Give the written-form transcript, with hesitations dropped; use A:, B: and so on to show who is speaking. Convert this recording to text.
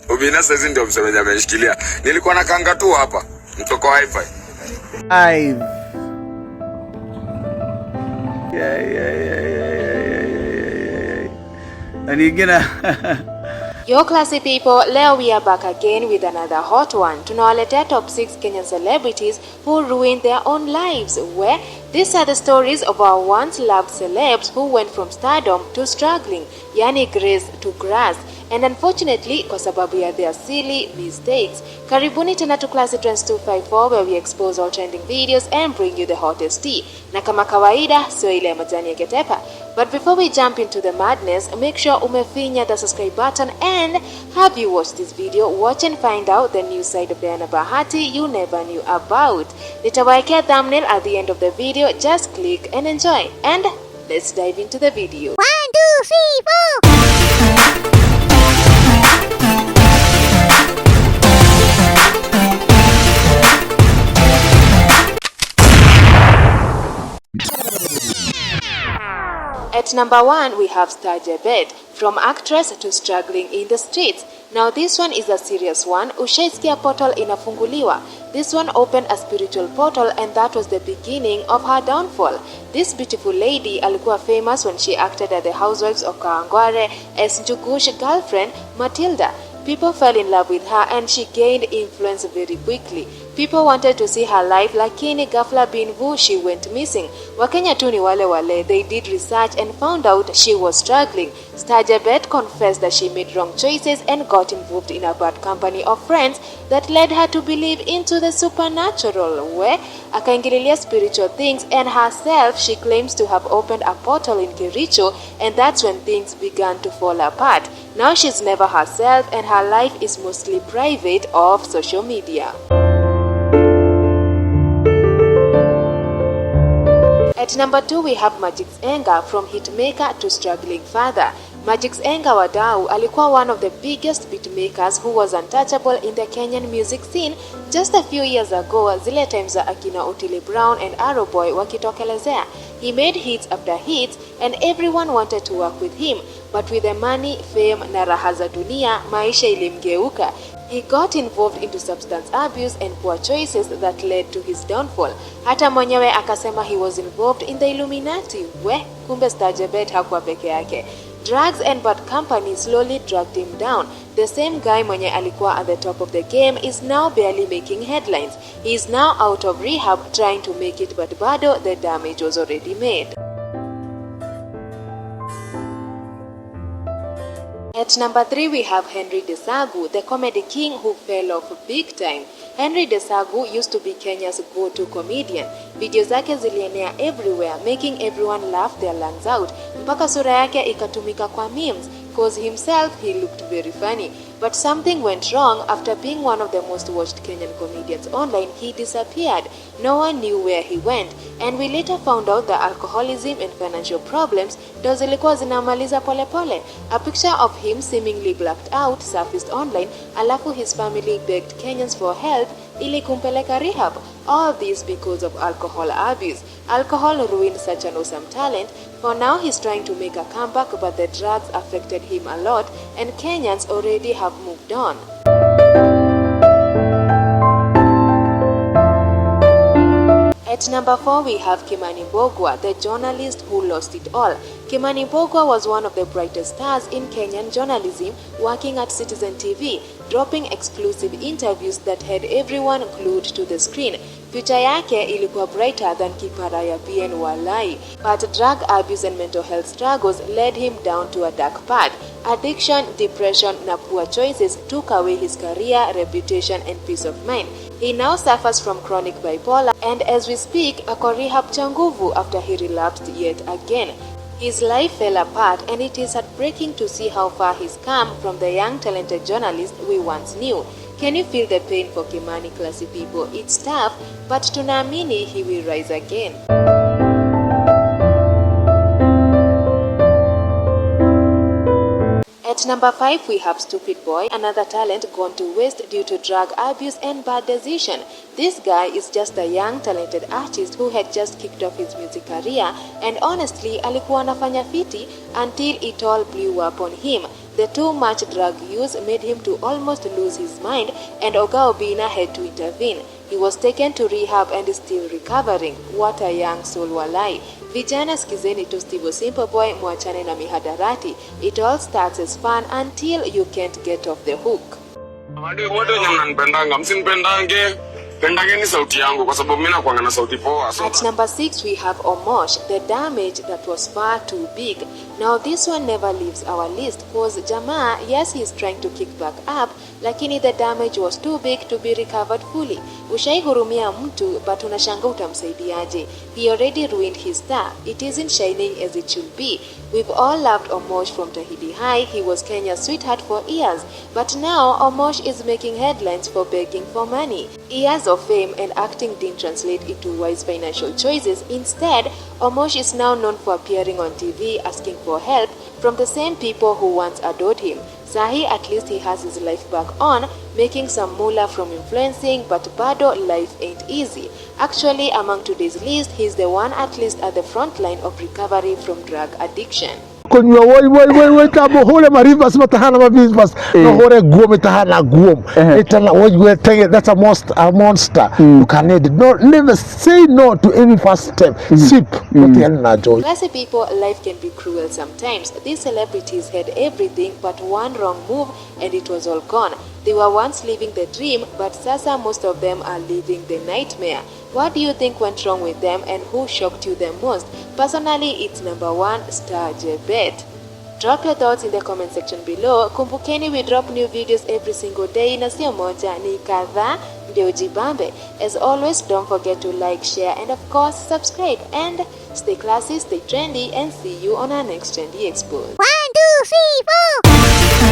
A: Obina sasa ndio msemeja ameshikilia. Nilikuwa na kanga tu hapa. Mtoko wifi.
B: Yeah. And you're gonna
C: Yo classy people, leo we are back again with another hot one. Tunawaletea top 6 Kenyan celebrities who ruined their own lives. Where these are the stories of our once loved celebs who went from stardom to struggling, yani grace to grass. And unfortunately, kwa sababu ya their silly mistakes. Karibuni tena to Classy Trends 254 where we expose all trending videos and bring you the hottest tea. Na kama kawaida, sio ile ya majani ya ketepa. But before we jump into the madness, make sure umefinya the subscribe button and have you watched this video, watch and find out the new side of Diana Bahati you never knew about. Nitawaekea thumbnail at the end of the video, just click and enjoy. And let's dive into the video.
D: 1, 2, 3, 4.
C: At number 1, we have Star Jebet, from actress to struggling in the streets. Now this one is a serious one. Ushaisikia portal inafunguliwa. This one opened a spiritual portal and that was the beginning of her downfall. This beautiful lady alikuwa famous when she acted as the Housewives of Kawangware as Njugush's girlfriend Matilda. People fell in love with her and she gained influence very quickly. People wanted to see her life, lakini ghafla bin vu she went missing. Wakenya tu ni wale, they did research and found out she was struggling. Star Jebet confessed that she made wrong choices and got involved in a bad company of friends that led her to believe into the supernatural, where akaingililia spiritual things, and herself she claims to have opened a portal in Kericho, and that's when things began to fall apart. Now she's never herself and her life is mostly private off social media. At number 2, we have Magic's Enga, from hitmaker to struggling father. Magic's Enga wadau alikuwa one of the biggest beatmakers who was untouchable in the Kenyan music scene just a few years ago, zile times za akina Otile Brown and Arrow Boy wakitokelezea. He made hits after hits and everyone wanted to work with him, but with the money, fame na raha za dunia, maisha ilimgeuka. He got involved into substance abuse and poor choices that led to his downfall. Hata mwenyewe akasema he was involved in the Illuminati. Kumbe Star Jebet hakuwa peke yake. Drugs and bad company slowly dragged him down. The same guy mwenye alikuwa at the top of the game is now barely making headlines. He is now out of rehab trying to make it, but bado the damage was already made. At number 3, we have Henry Desagu, the comedy king who fell off big time. Henry Desagu used to be Kenya's go-to comedian. Video zake zilienea everywhere, making everyone laugh their lungs out. Mpaka sura yake ikatumika kwa memes, cause himself he looked very funny. But something went wrong. After being one of the most watched Kenyan comedians online, he disappeared. No one knew where he went, and we later found out that alcoholism and financial problems ndo zilikuwa zinamaliza polepole. A picture of him seemingly blacked out surfaced online, alafu his family begged Kenyans for help ili kumpeleka rehab. All this because of alcohol abuse. Alcohol ruined such an awesome talent. For now, he's trying to make a comeback, but the drugs affected him a lot, and Kenyans already have moved on. At number 4, we have Kimani Mbugua, the journalist who lost it all. Kimani Mbugua was one of the brightest stars in Kenyan journalism, working at Citizen TV, dropping exclusive interviews that had everyone glued to the screen. Future yake ilikuwa brighter than kipara ya BN walai, but drug abuse and mental health struggles led him down to a dark path. Addiction, depression na poor choices took away his career, reputation and peace of mind. He now suffers from chronic bipolar and as we speak, ako rehab cha nguvu after he relapsed yet again. His life fell apart and it is heartbreaking to see how far he's come from the young talented journalist we once knew. Can you feel the pain for Kimani, classy people? It's tough, but tunaamini he will rise again. At At number 5, we have Stupid Boy, another talent gone to waste due to drug abuse and bad decision. This guy is just a young talented artist who had just kicked off his music career, and honestly alikuwa anafanya fiti until it all blew up on him. The too much drug use made him to almost lose his mind, and Oga Obinna had to intervene. He was taken to rehab and is still recovering. What a young soul walai. Vijana skizeni tu Steve Simple Boy, mwachane na mihadarati. It all starts as fun until you can't get off the hook.
A: Watu wenye mnanipendanga, msinipendange. Pendangeni sauti yangu kwa sababu mimi nakuanga na sauti poa.
C: At number 6, we have Omosh, the damage that was far too big. Now this one never leaves our list cause jamaa, yes, he is trying to kick back up, lakini the damage was too big to be recovered fully. Ushaihurumia mtu but unashanga utamsaidiaje. He already ruined his star. It isn't shining as it should be. We've all loved Omosh from Tahidi High. He was Kenya's sweetheart for years. But now Omosh is making headlines for begging for money. Years of fame and acting didn't translate into wise financial choices. Instead, Omosh is now known for appearing on TV asking for help from the same people who once adored him. Sahi, at least he has his life back on, making some moolah from influencing, but bado life ain't easy. Actually, among today's list, he's the one at least at the front line of recovery from drug addiction.
E: Kunywa woi tabo hole marivas matahana mavivas no hore guom itahana guom itana woi tege, that's a monster. You can need it. No, never say no to any first step. Sip
C: Classy people, life can be cruel sometimes. These celebrities had everything but one wrong move and it was all gone. They were once living the dream, but sasa most of them are living the nightmare. What do you think went wrong with them and who shocked you the most? Personally, it's number 1, Star Jebet. Drop your thoughts in the comment section below. Kumbukeni, we drop new videos every single day na sio moja ni kadhaa ndio jibambe. As always, don't forget to like, share and of course subscribe. And stay classy, stay trendy and see you on our next Trendy Expo.
D: 1, 2, 3, 4.